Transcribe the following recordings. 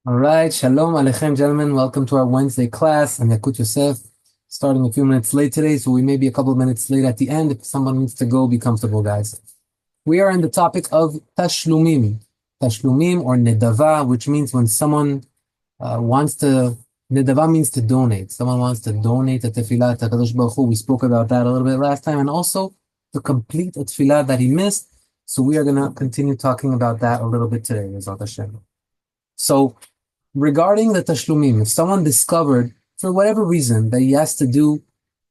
All right, Shalom Aleichem, gentlemen. Welcome to our Wednesday class on Yalkut Yosef. Starting a few minutes late today, so we may be a couple of minutes late at the end. If someone needs to go, be comfortable, guys. We are in the topic of Tashlumim. Tashlumim or Nedava, which means when someone wants to, Nedava means to donate. Someone wants to donate a Tefillat HaKadosh Baruch Hu. We spoke about that a little bit last time, and also to complete a Tefillah that he missed. So we are going to continue talking about that a little bit today, Yezrat Hashem. So, regarding the Tashlumim, if someone discovered, for whatever reason, that he has to do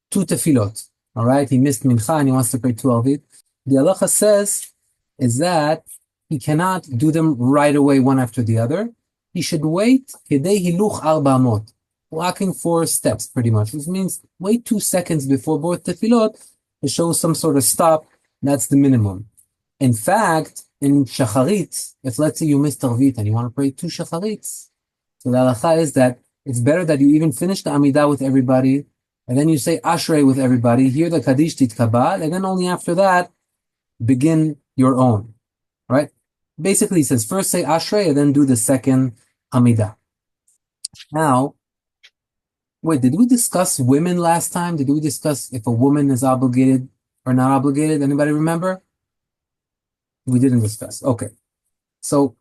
two tefillot, all right, he missed mincha and he wants to pray two alvit, the halacha says is that he cannot do them right away, one after the other. He should wait, kedei hiluch arba amot, walking 4 steps, pretty much, which means wait 2 seconds before both tefillot to show some sort of stop. That's the minimum. In fact, in shacharit, if let's say you missed arvit and you want to pray 2 shacharits, so the halacha is that it's better that you even finish the Amidah with everybody, and then you say Ashrei with everybody, hear the Kaddish Titkabal, and then only after that, begin your own, right? Basically, he says, first say Ashrei, and then do the second Amidah. Now, wait, did we discuss women last time? Did we discuss if a woman is obligated or not obligated? Anybody remember? We didn't discuss. Okay. So,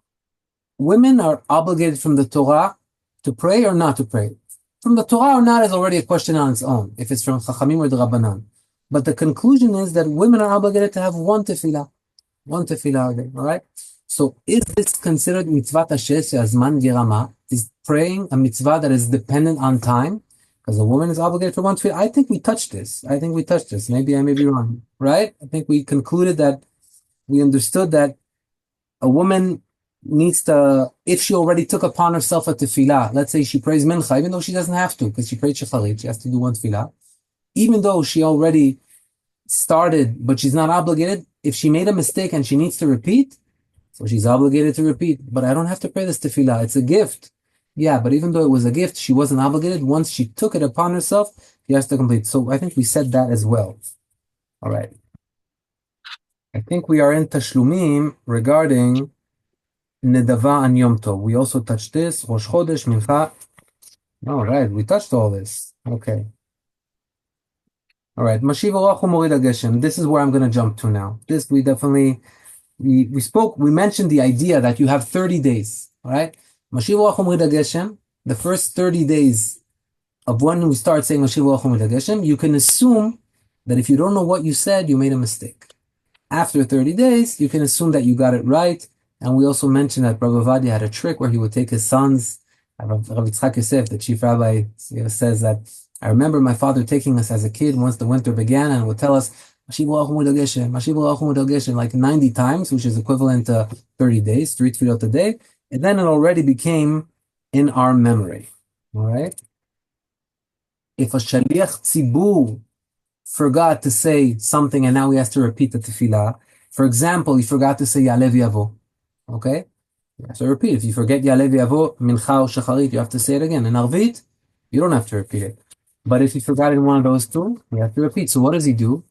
women are obligated from the Torah to pray or not to pray. From the Torah or not is already a question on its own, if it's from Chachamim or the Rabbanan. But the conclusion is that women are obligated to have one tefillah a day, all right? So is this considered mitzvah tashes azman girama? Is praying a mitzvah that is dependent on time? Because a woman is obligated for one tefillah. I think we touched this. Maybe I may be wrong, right? I think we concluded that we understood that a woman needs to, if she already took upon herself a tefillah, let's say she prays mincha, even though she doesn't have to, because she prayed shacharit, she has to do one tefillah. Even though she already started, but she's not obligated, if she made a mistake and she needs to repeat, so she's obligated to repeat. But I don't have to pray this tefillah, it's a gift. Yeah, but even though it was a gift, she wasn't obligated. Once she took it upon herself, she has to complete. So I think we said that as well. All right. I think we are in Tashlumim regarding Nedava and Yom Tov. We also touched this, Rosh Chodesh, Mincha. All right, we touched all this. Okay. All right, Mashiv Orach U'Morid HaGeshem. This is where I'm going to jump to now. This we definitely, we mentioned the idea that you have 30 days, all right? Mashiv Orach U'Morid HaGeshem, the first 30 days of when we start saying Mashiv Orach U'Morid HaGeshem, you can assume that if you don't know what you said, you made a mistake. After 30 days, you can assume that you got it right. And we also mentioned that Rabbi Ovadia had a trick where he would take his sons. Rabbi Yosef, the chief rabbi, says that, I remember my father taking us as a kid once the winter began and would tell us, Mashiv Orach U'Morid HaGeshem, Mashiv Orach U'Morid HaGeshem, like 90 times, which is equivalent to 30 days, 3 tefillot a day. And then it already became in our memory. All right? If a shaliach tzibur forgot to say something and now he has to repeat the tefillah, for example, he forgot to say Ya'aleh V'Yavo. Okay? So repeat. If you forget Ya'aleh V'Yavo, Mincha or Shacharit, you have to say it again. In Arvit, you don't have to repeat it. But if you forgot in one of those two, you have to repeat. So what does he do?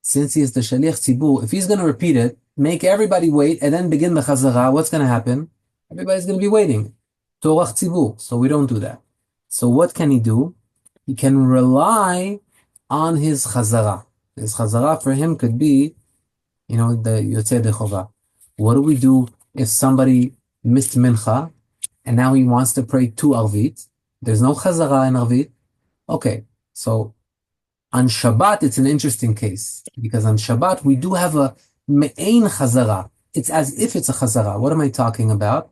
Since he is the Shaliach Tzibur, if he's going to repeat it, make everybody wait and then begin the Chazara, what's going to happen? Everybody's going to be waiting. Torach Tzibur. So we don't do that. So what can he do? He can rely on his Chazara. His Chazara for him could be, the Yotzei Dechovah. What do we do if somebody missed Mincha and now he wants to pray 2 Arvit? There's no Chazara in Arvit. Okay, so on Shabbat, it's an interesting case because on Shabbat, we do have a Me'ein Chazara. It's as if it's a Chazara. What am I talking about?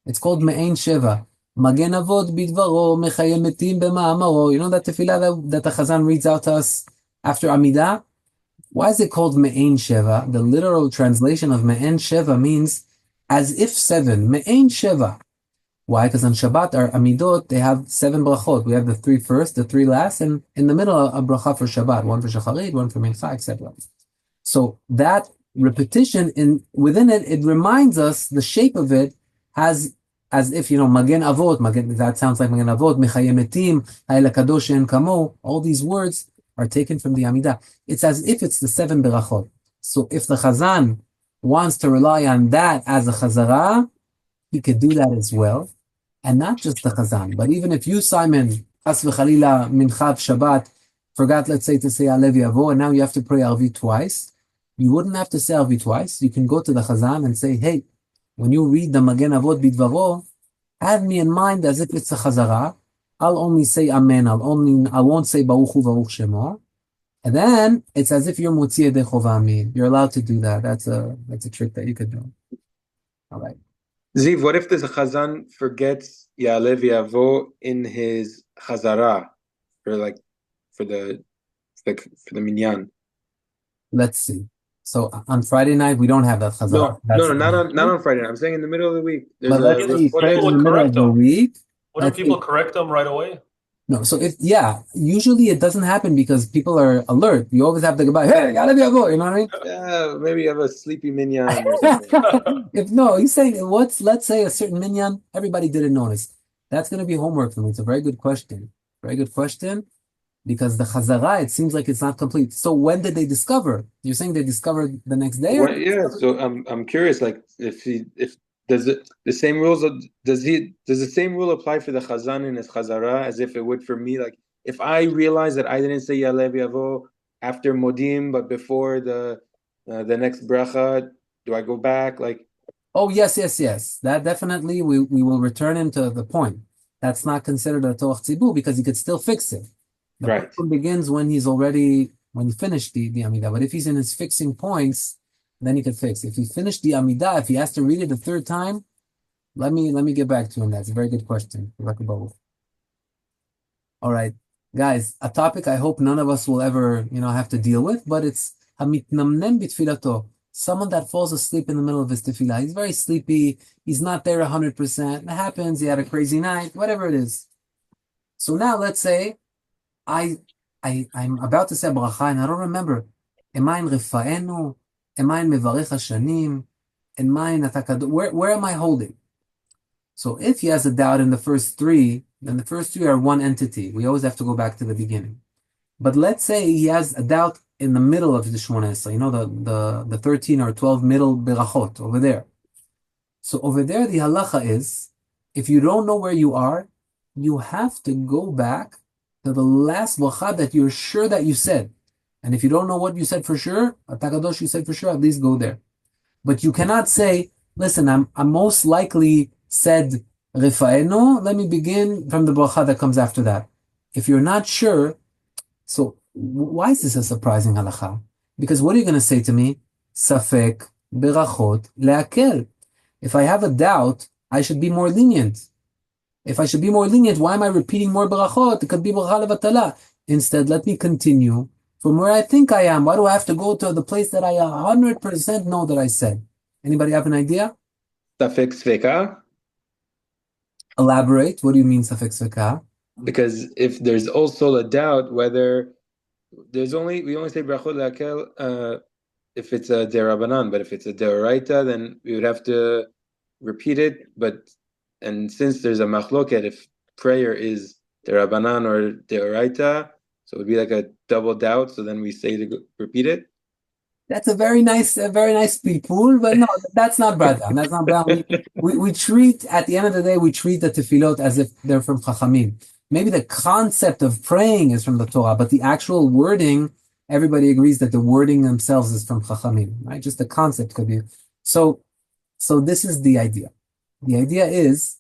It's called Me'ein Sheva. Magen Avot Bidvaro, Mechayem Metim B'Ma'amaro. You know that tefillah that the Chazan reads out to us after Amidah? Why is it called Me'ein Sheva? The literal translation of Me'ein Sheva means as if 7. Me'ein Sheva. Why? Because on Shabbat, our Amidot, they have 7 brachot. We have the 3 first, the 3 last, and in the middle, a bracha for Shabbat. 1 for Shacharit, 1 for Mincha, etc. So that repetition, within it, it reminds us, the shape of it has, as if, Magen Avot, that sounds like Magen Avot, Mechayem Metim, Ha'el HaKadosh En Kamo, all these words are taken from the Amidah. It's as if it's the 7 berachot. So if the Chazan wants to rely on that as a Chazara, he could do that as well. and not just the Chazan, but even if you, Simon, Chas v'chalila, Minchat, Shabbat, forgot, let's say, to say Alev Yavo, and now you have to pray Arvi twice, you wouldn't have to say Arvi twice. You can go to the Chazan and say, hey, when you read the Magen Avot Bidvaro, have me in mind as if it's a Chazara. I'll only say Amen. I won't say Baruch Hu Baruch Shemo. And then it's as if you're Mutzi Yedei Chovami. You're allowed to do that. That's a trick that you could do. All right. Ziv, what if the Chazan forgets Ya'aleh V'Yavo in his Chazara, for the minyan? Let's see. So on Friday night we don't have that Chazara. No, not on Friday night. I'm saying in the middle of the week. But let's say he prayed in the middle of the week. Wouldn't people correct them right away? No, so usually it doesn't happen because people are alert. You always have to go by, hey, gotta be a go, you know what I mean? Yeah, maybe you have a sleepy minyan or something. He's saying, let's say a certain minyan, everybody didn't notice. That's going to be homework for me. It's a very good question. Very good question, because the Chazara, it seems like it's not complete. So when did they discover? You're saying they discovered the next day? So I'm curious, like if does the same rule apply for the Chazan in his Chazara as if it would for me? Like if I realize that I didn't say Ya'aleh V'Yavo after Modim but before the next bracha, do I go back? Like, oh yes. That definitely we will return him to the point. That's not considered a Toach Tzibur because he could still fix it. The problem begins when he finished the Amidah. But if he's in his fixing points, then he could fix. If he finished the Amidah, if he has to read it a third time, let me get back to him. That's a very good question. All right, guys, a topic I hope none of us will ever, have to deal with, but it's hamitnamnem b'tfilato. Someone that falls asleep in the middle of his tefillah. He's very sleepy. He's not there 100%. It happens. He had a crazy night, whatever it is. So now let's say I'm about to say bracha and I don't remember. Am I in Refaenu? Am I in Mevarech Hashanim? Am I in Atakad? Where am I holding? So if he has a doubt in the first three, then the first three are one entity. We always have to go back to the beginning. But let's say he has a doubt in the middle of the Shmona Esrei, the 13 or 12 middle berachot over there. So over there, the halacha is, if you don't know where you are, you have to go back to the last bracha that you're sure that you said. And if you don't know what you said for sure, Atakadosh you said for sure, at least go there. But you cannot say, listen, I'm most likely said Refaenu, let me begin from the bracha that comes after that. If you're not sure, so why is this a surprising halacha? Because what are you going to say to me? Safek berachot leakel. If I have a doubt, I should be more lenient. If I should be more lenient, why am I repeating more berachot? It could be bracha levatala. Instead, let me continue from where I think I am. Why do I have to go to the place that I 100% know that I said? Anybody have an idea? Safek sveka. Elaborate. What do you mean safek sveka? Because if there's also a doubt whether we only say brachot leakel if it's a derabanan, but if it's a deoraita, then we would have to repeat it. And since there's a machloket, if prayer is derabanan or deoraita, so it would be like a double doubt. So then we say to repeat it. That's a very nice people, but no, that's not Bradam. That's not Bradam. We treat, at the end of the day, we treat the tefillot as if they're from Chachamim. Maybe the concept of praying is from the Torah, but the actual wording, everybody agrees that the wording themselves is from Chachamim, right? Just the concept could be. So this is the idea. The idea is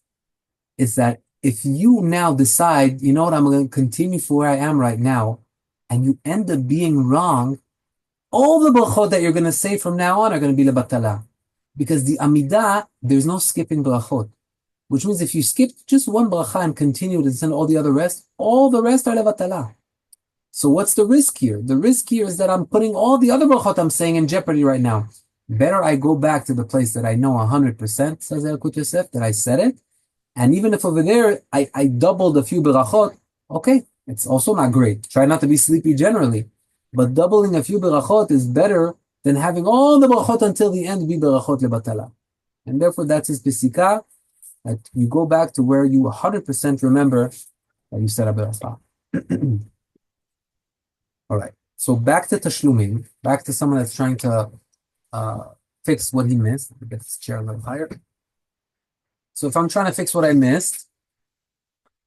that if you now decide, you know what, I'm going to continue for where I am right now, and you end up being wrong, all the brachot that you're going to say from now on are going to be lebatala. Because the Amidah, there's no skipping brachot. Which means if you skip just one bracha and continue to send all the rest are levatala. So what's the risk here? The risk here is that I'm putting all the other brachot I'm saying in jeopardy right now. Better I go back to the place that I know 100%, says Yalkut Yosef, that I said it. And even if over there I doubled a few berachot, okay, it's also not great. Try not to be sleepy generally. But doubling a few berachot is better than having all the brachot until the end be berachot lebatala. And therefore that's his pesika, that you go back to where you 100% remember that you said a beracha. All right. So back to Tashlumim, back to someone that's trying to fix what he missed. Let me get this chair a little higher. So if I'm trying to fix what I missed,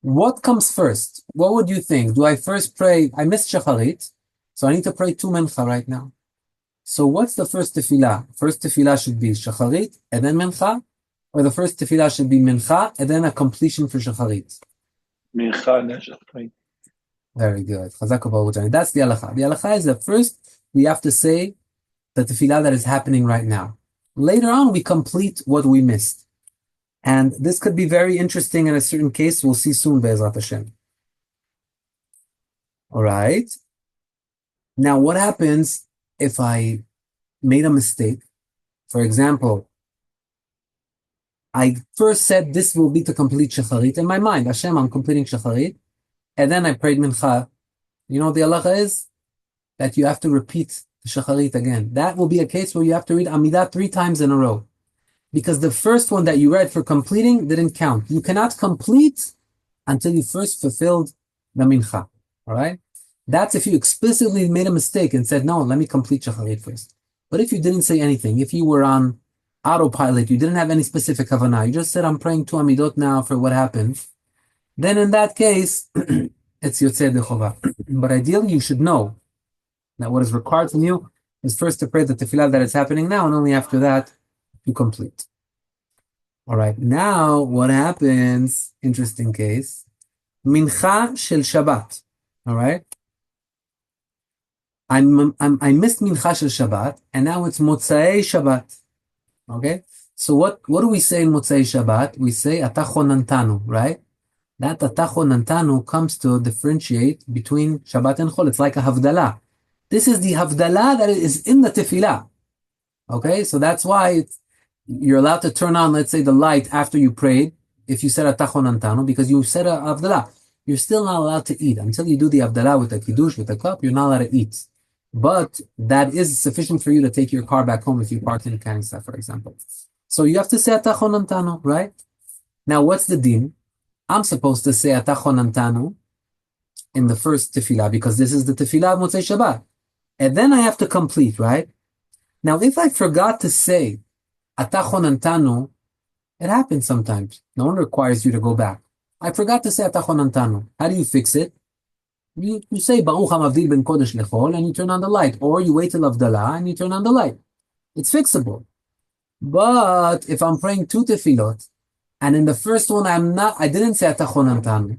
What comes first? What would you think? Do I first pray? I missed shacharit, so I need to pray 2 mincha right now. So what's the first tefillah? First tefillah should be shacharit and then mincha, or the first tefillah should be mincha and then a completion for shacharit? Mincha and then shacharit. Very good. That's the halacha. The halacha is that first we have to say the tefillah that is happening right now. Later on, we complete what we missed. And this could be very interesting in a certain case. We'll see soon, Be'ezrat Hashem. All right. Now, what happens if I made a mistake? For example, I first said this will be to complete shacharit in my mind. Hashem, I'm completing shacharit. And then I prayed mincha. You know what the halacha is? That you have to repeat the shacharit again. That will be a case where you have to read Amidah 3 times in a row. Because the first one that you read for completing didn't count. You cannot complete until you first fulfilled the mincha. All right? That's if you explicitly made a mistake and said, no, let me complete shacharit first. But if you didn't say anything, if you were on autopilot, you didn't have any specific kavanah, you just said, I'm praying 2 amidot now for what happened, then in that case, it's yotzei dechova. But ideally, you should know that what is required from you is first to pray the tefillah that is happening now, and only after that, you complete. All right, now what happens, interesting case, mincha shel Shabbat, all right? I missed mincha shel Shabbat, and now it's motzei Shabbat, okay? So what do we say in motzei Shabbat? We say ata chonantanu, right? That ata chonantanu comes to differentiate between Shabbat and Chol. It's like a havdalah. This is the havdalah that is in the tefillah. Okay, so that's why you're allowed to turn on, let's say, the light after you prayed, if you said ata chonantanu, because you said a havdalah. You're still not allowed to eat. Until you do the havdalah with the kiddush, with the cup, you're not allowed to eat. But that is sufficient for you to take your car back home if you parked in a Kanisah, for example. So you have to say ata chonantanu, right? Now, what's the din? I'm supposed to say ata chonantanu in the first tefillah because this is the tefillah of Motzei Shabbat. And then I have to complete, right? Now, if I forgot to say ata chonantanu, it happens sometimes. No one requires you to go back. I forgot to say ata chonantanu. How do you fix it? You say Baruch HaMavdil ben Kodesh lechol and you turn on the light. Or you wait till Havdalah and you turn on the light. It's fixable. But if I'm praying 2 tefillot, and in the first one, I didn't say ata chonantanu.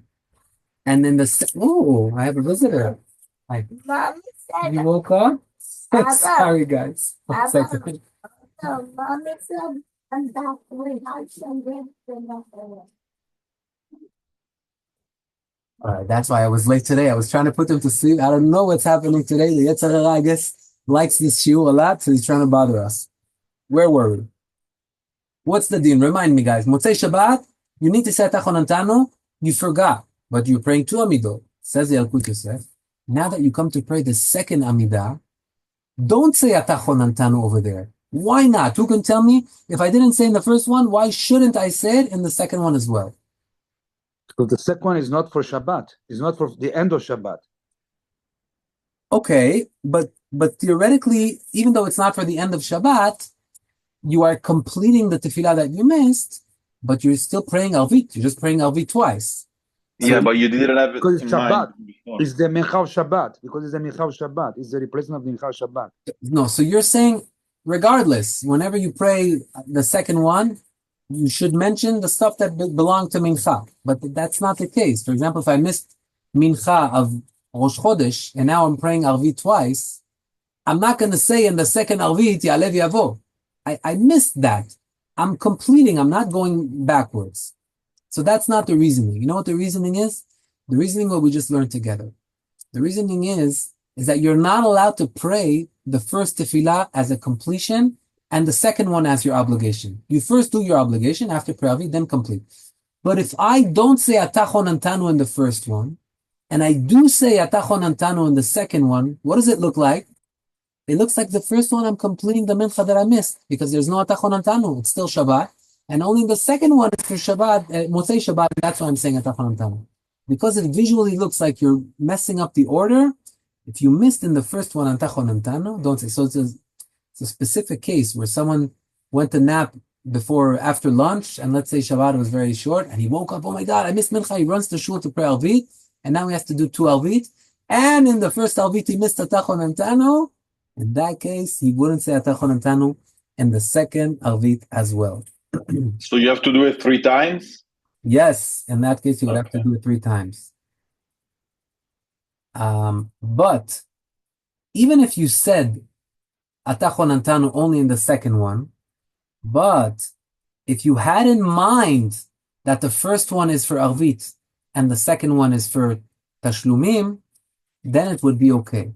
And in the, I have a visitor. Hi. Mom said, You woke up? Papa. Sorry, guys. One Papa. second. no, Mommy said, I'm back with All right, that's why I was late today. I was trying to put them to sleep. I don't know what's happening today. The Yetzer Hara, I guess, likes this shiur a lot, so he's trying to bother us. Where were we? What's the din? Remind me, guys. Motzei Shabbat, you need to say ata chonantanu. You forgot, but you're praying 2 amidot. Says the Yalkut Yosef. Now that you come to pray the second amidah, don't say ata chonantanu over there. Why not? Who can tell me? If I didn't say in the first one, why shouldn't I say it in the second one as well? Because the second one is not for Shabbat. It's not for the end of Shabbat. Okay, but theoretically, even though it's not for the end of Shabbat, you are completing the tefillah that you missed, but you're still praying Arvit. You're just praying Arvit twice. Yeah, but you didn't have it Because it's in mind Shabbat. before. It's the Mincha of Shabbat. Because it's the Mincha of Shabbat. It's the replacement of the Mincha of Shabbat. No, so you're saying, regardless, whenever you pray the second one, you should mention the stuff that belong to Mincha. But that's not the case. For example, if I missed Mincha of Rosh Chodesh, and now I'm praying Arvit twice, I'm not going to say in the second Arvit, Ya'alev Yavo. I missed that. I'm completing. I'm not going backwards. So that's not the reasoning. You know what the reasoning is? The reasoning what we just learned together. The reasoning is that you're not allowed to pray the first tefillah as a completion and the second one as your obligation. You first do your obligation, after prayer, then complete. But if I don't say ata chonantanu in the first one, and I do say ata chonantanu in the second one, what does it look like? It looks like the first one I'm completing the mincha that I missed because there's no ata chonantanu. It's still Shabbat. And only the second one is for Shabbat, Motzei Shabbat. That's why I'm saying ata chonantanu. Because it visually looks like you're messing up the order. If you missed in the first one ata chonantanu, don't say. So it's a specific case where someone went to nap after lunch, and let's say Shabbat was very short, and he woke up, oh my God, I missed Mincha, he runs to shul to pray Alvit, and now he has to do 2 Alvit, and in the first Alvit he missed Atachon Antanu. In that case, he wouldn't say Atachon Antanu in the second Alvit as well. So you have to do it 3 times? Yes, in that case, you would have to do it 3 times. But even if you said Atachon Antanu only in the second one, but if you had in mind that the first one is for Arvit and the second one is for Tashlumim, then it would be okay.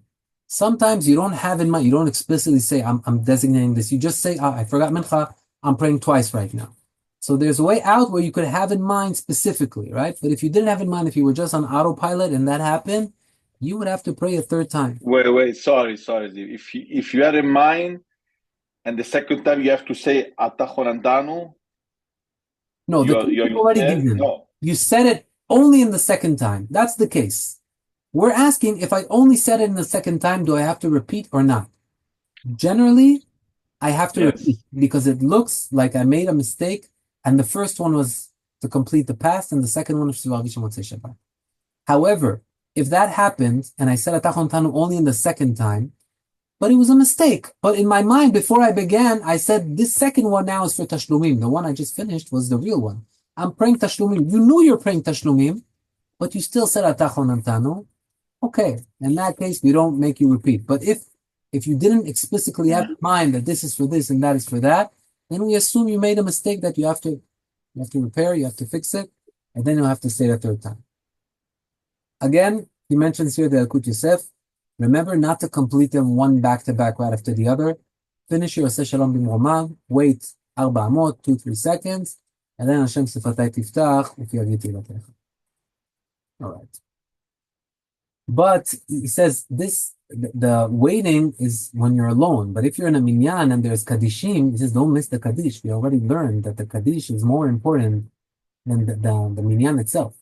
Sometimes you don't have in mind, you don't explicitly say, I'm designating this. You just say, I forgot Mincha, I'm praying twice right now. So there's a way out where you could have in mind specifically, right? But if you didn't have in mind, if you were just on autopilot and that happened, you would have to pray a 3rd time. Wait, sorry. If you had in mind, and the second time you have to say Atachon Antanu. No, you're already given. No. You said it only in the second time. That's the case. We're asking if I only said it in the second time, do I have to repeat or not? Generally, I have to repeat because it looks like I made a mistake, and the first one was to complete the past, and the second one was to Motzei Shabbat. However, if that happened, and I said Atachon Antanu only in the second time, but it was a mistake. But in my mind, before I began, I said, this second one now is for Tashlumim. The one I just finished was the real one. I'm praying Tashlumim. You knew you're praying Tashlumim, but you still said Atachon Antanu. Okay, in that case, we don't make you repeat. But if you didn't explicitly have in mind that this is for this and that is for that, then we assume you made a mistake that you have to repair, you have to fix it, and then you'll have to say it a 3rd time. Again, he mentions here the Yalkut Yosef. Remember not to complete them one back-to-back right after the other. Finish your Aseh Shalom B'Mromav, wait 4 amot, 2-3 seconds, and then Hashem Sifatay Tiftach, ילקוט. All right. But he says the waiting is when you're alone. But if you're in a minyan and there's Kadishim, he says don't miss the Kaddish. We already learned that the Kaddish is more important than the minyan itself.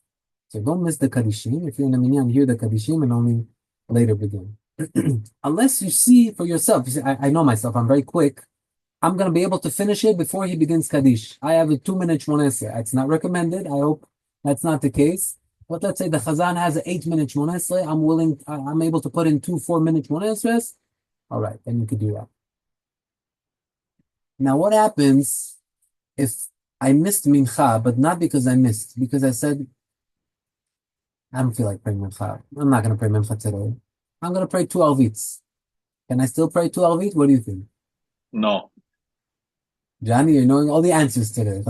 So don't miss the Kadishim. If you're in a minyan, hear the Kadishim and only later begin. Unless you see for yourself. You say, I know myself, I'm very quick. I'm going to be able to finish it before he begins Kaddish. I have a 2-minute shmoneh. It's not recommended. I hope that's not the case. But let's say the Chazan has an 8-minute shmoneh. I'm able to put in 2 4-minute shmoneh. All right, then you could do that. Now, what happens if I missed mincha, but not because I missed, because I said, I don't feel like praying mincha. I'm not going to pray mincha today. I'm going to pray 2 alvits. Can I still pray 2 alvit? What do you think? No. Johnny, you're knowing all the answers today.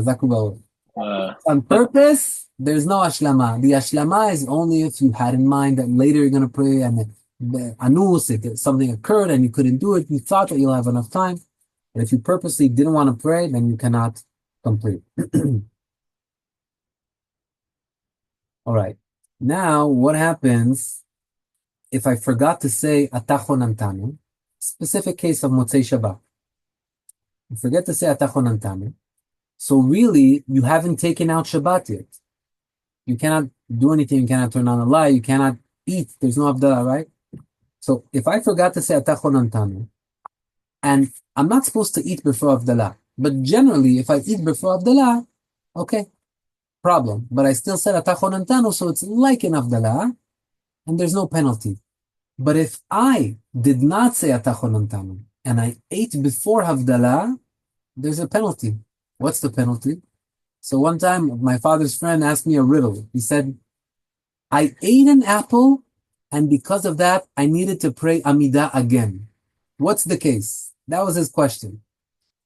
On purpose, there's no ashlama. The ashlama is only if you had in mind that later you're going to pray and anus, if something occurred and you couldn't do it, you thought that you'll have enough time. But if you purposely didn't want to pray, then you cannot complete. All right. Now, what happens if I forgot to say Atachon Antanu? Specific case of Motzei Shabbat. You forget to say Atachon Antanu. So really, you haven't taken out Shabbat yet. You cannot do anything. You cannot turn on a light. You cannot eat. There's no Havdalah, right? So if I forgot to say Atachon Antanu, and I'm not supposed to eat before Havdalah, but generally, if I eat before Havdalah, okay, problem. But I still said Atachon Antanu, so it's like an Havdalah, and there's no penalty. But if I did not say Atachon Antanu, and I ate before Havdalah, there's a penalty. What's the penalty? So one time, my father's friend asked me a riddle. He said, I ate an apple, and because of that, I needed to pray Amidah again. What's the case? That was his question.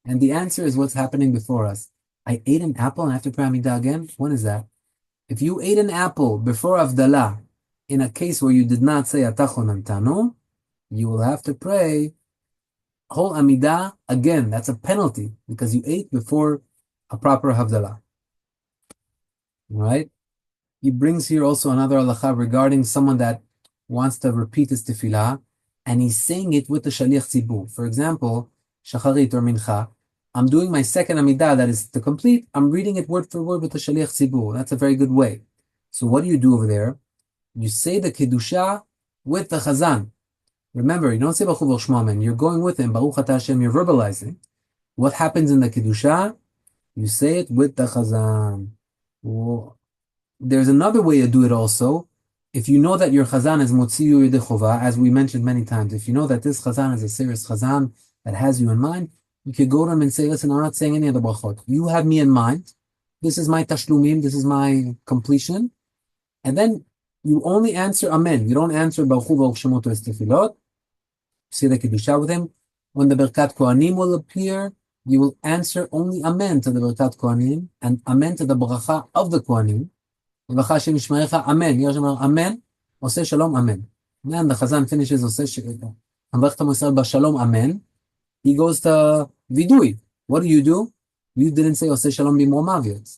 And the answer is what's happening before us. I ate an apple and I have to pray Amidah again? When is that? If you ate an apple before Havdalah, in a case where you did not say Atachon Antanu, you will have to pray whole Amidah again. That's a penalty because you ate before a proper Havdalah. Right? He brings here also another halacha regarding someone that wants to repeat his tefillah and he's saying it with the shaliach tzibur. For example, shacharit or mincha, I'm doing my second Amidah that is to complete. I'm reading it word for word with the shaliach tzibur. That's a very good way. So what do you do over there? You say the kedusha with the chazan. Remember, you don't say Baruch Hu Shmamen. You're going with him. Baruch Atah Hashem. You're verbalizing. What happens in the kedusha? You say it with the chazan. Well, there's another way to do it also. If you know that your chazan is motziu yedei chova, as we mentioned many times, if you know that this chazan is a serious chazan that has you in mind, you could go to him and say, listen, I'm not saying any of the brachot. You have me in mind. This is my tashlumim. This is my completion. And then you only answer amen. You don't answer baruch hu baruch shemo tefilot. Say the kedusha with him. When the berkat kohanim will appear, you will answer only amen to the berkat kohanim and amen to the bracha of the kohanim. Bracha shem yishmerecha amen. Yosef amen. Oseh shalom amen. Then the chazan finishes oseh shalom. Ambrachtam Yisrael b'shalom amen. He goes to vidui. What do? You didn't say oseh shalom b'momaviot.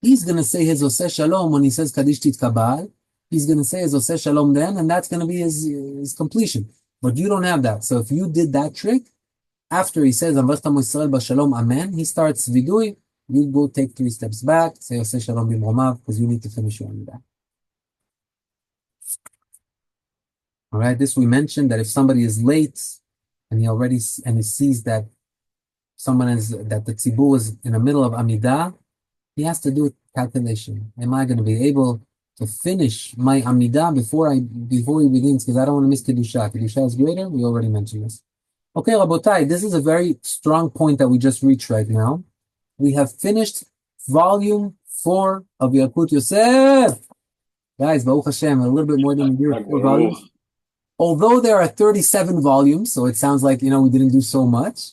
He's going to say his oseh shalom when he says kaddish titkabal. He's going to say his oseh shalom then, and that's going to be his completion. But you don't have that. So if you did that trick, after he says Ambrachtam Yisrael b'shalom amen, he starts vidui. You go take 3 steps back, say oseh shalom b'momav, because you need to finish your amidah. All right, this we mentioned that if somebody is late and he sees that that the tzibur is in the middle of amidah, he has to do a calculation. Am I going to be able to finish my amidah before he begins? Because I don't want to miss kedusha. Kedusha is greater. We already mentioned this. Okay, Rabotai, this is a very strong point that we just reached right now. We have finished volume 4 of Yalkut Yosef. Guys, Baruch Hashem, a little bit more than a year, 4 volumes. Although there are 37 volumes, so it sounds like, we didn't do so much,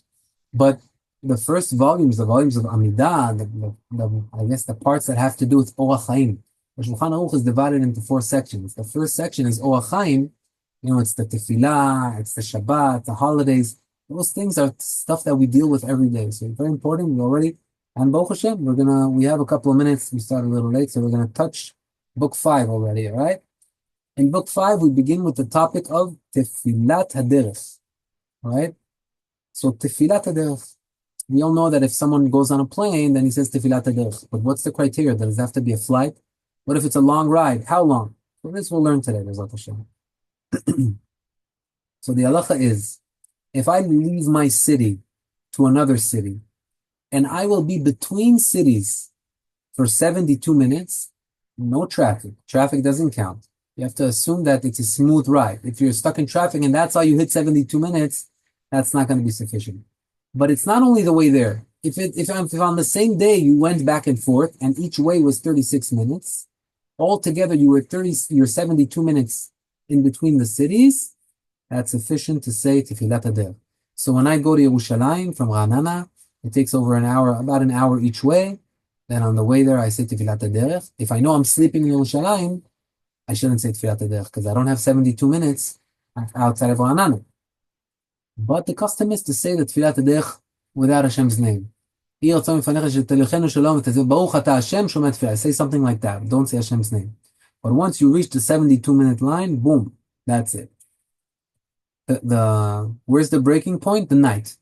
but the first volumes, the volumes of Amidah, I guess the parts that have to do with Orach Chaim. The Shulchan Aruch is divided into 4 sections. The first section is Orach Chaim. It's the Tefillah, it's the Shabbat, the holidays. Those things are stuff that we deal with every day. So very important. We already, and Baruch Hashem, we have a couple of minutes. We started a little late, so we're going to touch book 5 already, all right? In book 5, we begin with the topic of Tefillat HaDerech, all right? So Tefillat HaDerech. We all know that if someone goes on a plane, then he says Tefillat HaDerech. But what's the criteria? Does it have to be a flight? What if it's a long ride? How long? So this we'll learn today, B'ezrat Hashem. So the halacha is, if I leave my city to another city, and I will be between cities for 72 minutes, no traffic. Traffic doesn't count. You have to assume that it's a smooth ride. If you're stuck in traffic and that's how you hit 72 minutes, that's not going to be sufficient. But it's not only the way there. If on the same day you went back and forth and each way was 36 minutes, altogether you're 72 minutes in between the cities, that's sufficient to say Tefillat HaDerech. So when I go to Yerushalayim from Ra'anana, it takes over about an hour each way. Then on the way there, I say Tefillat HaDerech. If I know I'm sleeping in Yerushalayim, I shouldn't say Tefillat HaDerech because I don't have 72 minutes outside of Ra'anana. But the custom is to say the Tefillat HaDerech without Hashem's name. Say something like that. Don't say Hashem's name. But once you reach the 72-minute line, boom, that's it. Where's the breaking point? The night.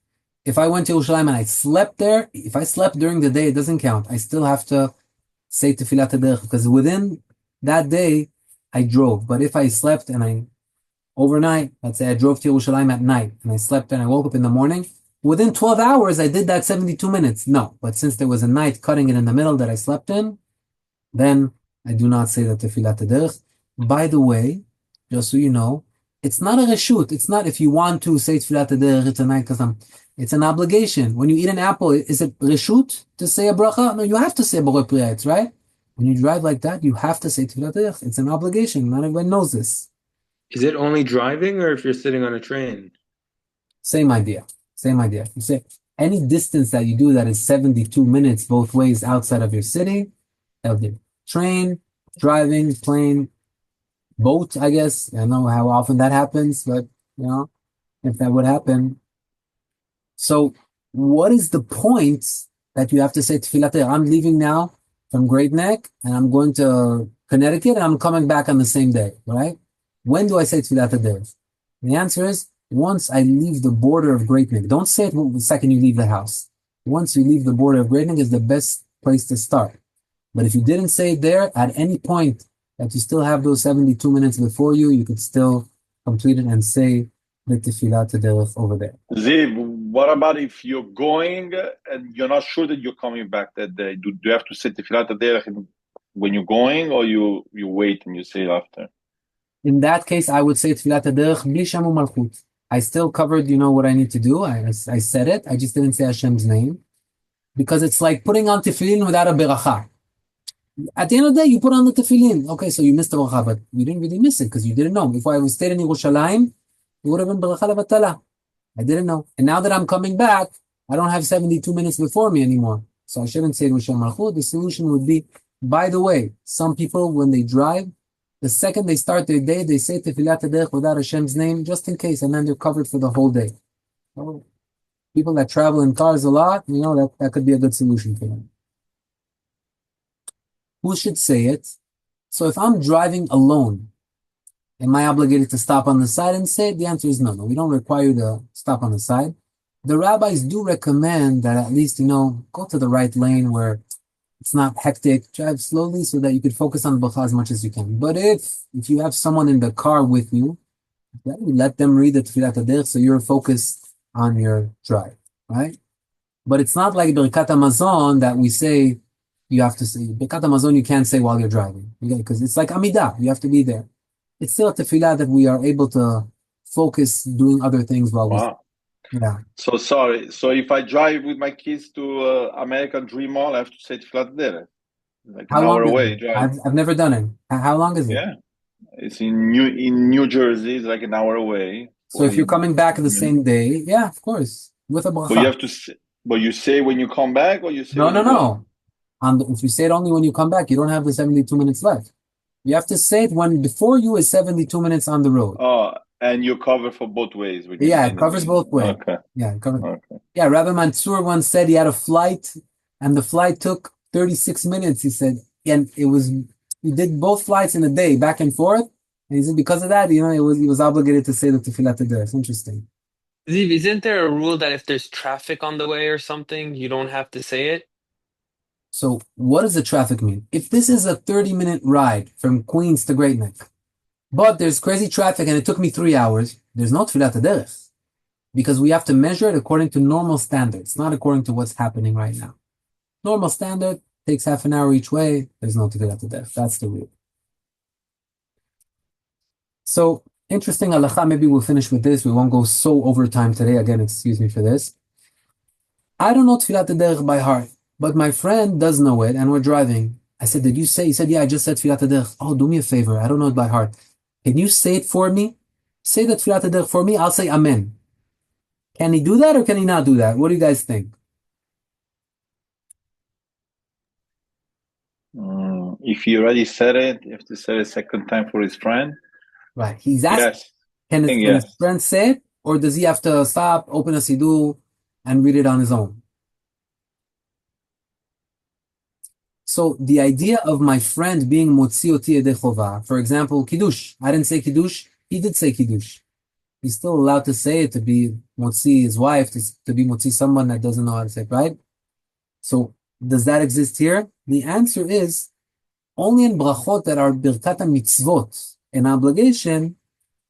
If I went to Yerushalayim and I slept there, if I slept during the day, it doesn't count. I still have to say Tefillat HaDerech because within that day, I drove. But if I slept and overnight, let's say I drove to Yerushalayim at night and I slept and I woke up in the morning, within 12 hours, I did that 72 minutes. No, but since there was a night cutting it in the middle that I slept in, then I do not say the Tefillat HaDerech. By the way, just so you know, it's not a reshut. It's not if you want to say Tefillat HaDerech, it's a night because it's an obligation. When you eat an apple, is it reshut to say a bracha? No, you have to say Borei Priyat, right? When you drive like that, you have to say Tefillat HaDerech. It's an obligation. Not everyone knows this. Is it only driving or if you're sitting on a train? Same idea. You say any distance that you do that is 72 minutes both ways outside of your city, that'll do. Train, driving, plane, boat, I guess. I don't know how often that happens, but if that would happen. So what is the point that you have to say Tefillat HaDerech? I'm leaving now from Great Neck and I'm going to Connecticut and I'm coming back on the same day, right? When do I say Tefillat HaDerech? The answer is once I leave the border of Great Neck. Don't say it the second you leave the house. Once you leave the border of Great Neck is the best place to start. But if you didn't say it there, at any point that you still have those 72 minutes before you could still complete it and say the Tefillat HaDerech over there. Ziv, what about if you're going and you're not sure that you're coming back that day? Do you have to say Tefillat HaDerech when you're going, or you wait and you say it after? In that case, I would say Tfilat HaDerech bli Shem u'malchut. I still covered, what I need to do. I said it. I just didn't say Hashem's name. Because it's like putting on tefillin without a beracha. At the end of the day, you put on the tefillin. Okay, so you missed the beracha, but you didn't really miss it because you didn't know. If I was stayed in Yerushalayim, it would have been beracha levatala. I didn't know. And now that I'm coming back, I don't have 72 minutes before me anymore. So I shouldn't say Rosh Malchut. The solution would be, by the way, some people, when they drive, the second they start their day, they say Tefillat HaDerech without Hashem's name, just in case, and then they're covered for the whole day. So, people that travel in cars a lot, that could be a good solution for them. Who should say it? So if I'm driving alone, am I obligated to stop on the side and say it? The answer is no. We don't require you to stop on the side. The rabbis do recommend that at least, go to the right lane where it's not hectic. Drive slowly so that you could focus on the bracha as much as you can. But if you have someone in the car with you, let them read the Tefillat HaDerech so you're focused on your drive, right? But it's not like Birkat Hamazon that we say you have to say. Birkat Hamazon you can't say while you're driving, because it's like Amidah, you have to be there. It's still a tefillah that we are able to focus doing other things while Yeah. So sorry. So if I drive with my kids to American Dream Mall, I have to say Tefillat HaDerech. Like an hour away drive. I've never done it. How long is it? Yeah. It's in New Jersey. It's like an hour away. So if you're coming back the same day, yeah, of course, with a bracha. But you have to say, but you say when you come back, or you say no. If you say it only when you come back, you don't have the 72 minutes left. You have to say it when before you is 72 minutes on the road. Oh, and you cover for both ways. Yeah, it covers both ways. Okay. Yeah, it covers. Okay. Yeah, Rabbi Mansour once said he had a flight, and the flight took 36 minutes. He said, and he did both flights in a day, back and forth. And he said because of that, he was obligated to say the Tefillat HaDerech. It's interesting. Ziv, isn't there a rule that if there's traffic on the way or something, you don't have to say it? So what does the traffic mean? If this is a 30-minute ride from Queens to Great Neck, but there's crazy traffic and it took me 3 hours, there's no Tefillat HaDerech. Because we have to measure it according to normal standards, not according to what's happening right now. Normal standard takes half an hour each way, there's no Tefillat HaDerech. That's the rule. So, interesting halacha, maybe we'll finish with this. We won't go so over time today. Again, excuse me for this. I don't know Tefillat HaDerech by heart, but my friend does know it, and we're driving. I said, did you say? He said, yeah, I just said Tefillat HaDerech. Oh, do me a favor. I don't know it by heart. Can you say it for me? Say the Tefillat HaDerech for me. I'll say Amen. Can he do that or can he not do that? What do you guys think? If he already said it, you have to say it a second time for his friend. Right. He's asking, yes. can his friend say it, or does he have to stop, open a siddur, and read it on his own? So the idea of my friend being motzi oti yedei chova, for example, kiddush. I didn't say kiddush. He did say kiddush. He's still allowed to say it, to be motzi his wife, to be motzi someone that doesn't know how to say it, right? So does that exist here? The answer is only in brachot that are birkat mitzvot, an obligation.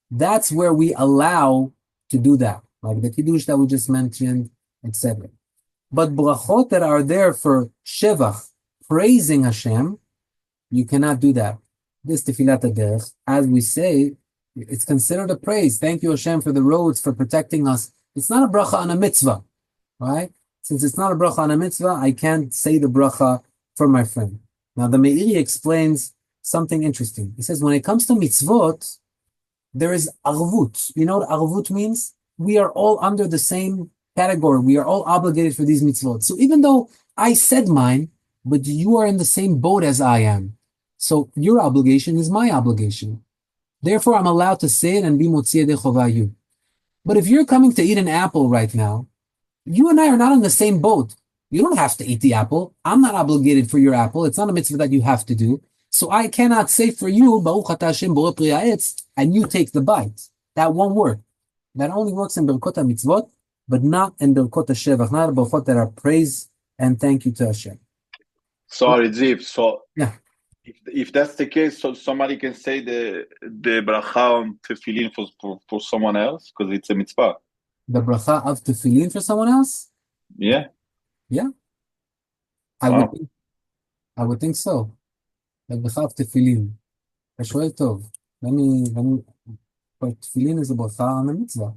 That's where we allow to do that, like the kiddush that we just mentioned, etc. But brachot that are there for shevach, praising Hashem, you cannot do that. This Tefillat HaDerech, as we say, it's considered a praise. Thank you, Hashem, for the roads, for protecting us. It's not a bracha on a mitzvah, right? Since it's not a bracha on a mitzvah, I can't say the bracha for my friend. Now, the Meiri explains something interesting. He says, when it comes to mitzvot, there is arvut. You know what arvut means? We are all under the same category. We are all obligated for these mitzvot. So even though I said mine, but you are in the same boat as I am. So your obligation is my obligation. Therefore, I'm allowed to say it and be motzi yedei chova you. But if you're coming to eat an apple right now, you and I are not in the same boat. You don't have to eat the apple. I'm not obligated for your apple. It's not a mitzvah that you have to do. So I cannot say for you, Baruch Atah Hashem borei pri ha'etz, and you take the bite. That won't work. That only works in Berkot HaMitzvot, but not in Berkot HaShevach, not Berkot that are praise and thank you to Hashem. Sorry, Ziv. So yeah, if that's the case, so somebody can say the bracha on tefillin for someone else because it's a mitzvah. the bracha of tefillin for someone else? Yeah. I Wow. would think so. The bracha of tefillin. Shmuel Tov. Let me, but tefillin is a bracha on the mitzvah.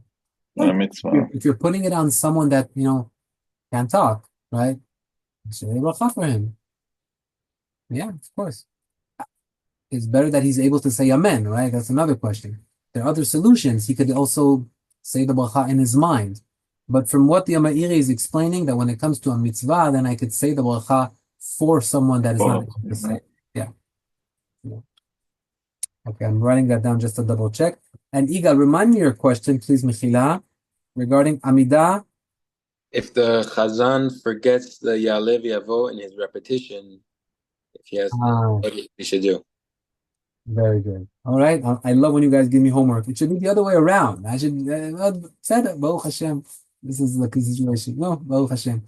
A mitzvah. If you're putting it on someone that, can't talk, right? Say a bracha for him. Yeah, of course. It's better that he's able to say amen, right? That's another question. There are other solutions. He could also say the bracha in his mind. But from what the Amairi is explaining, that when it comes to a mitzvah, then I could say the bracha for someone that is not able to say it. Yeah. Okay, I'm writing that down just to double check. And Igal, remind me your question, please, Mechila, regarding Amidah. If the Chazan forgets the Ya'alev Yavo in his repetition, if he has, what he should do. Very good. All right. I love when you guys give me homework. It should be the other way around. I should said it. Baruch Hashem. This is the situation. No, Baruch Hashem.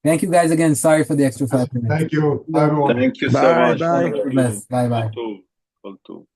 Thank you guys again. Sorry for the extra 5 minutes. Thank you, everyone. Thank you so Bye, much. bye. Thank you. Bless. Bye bye. Kol tov.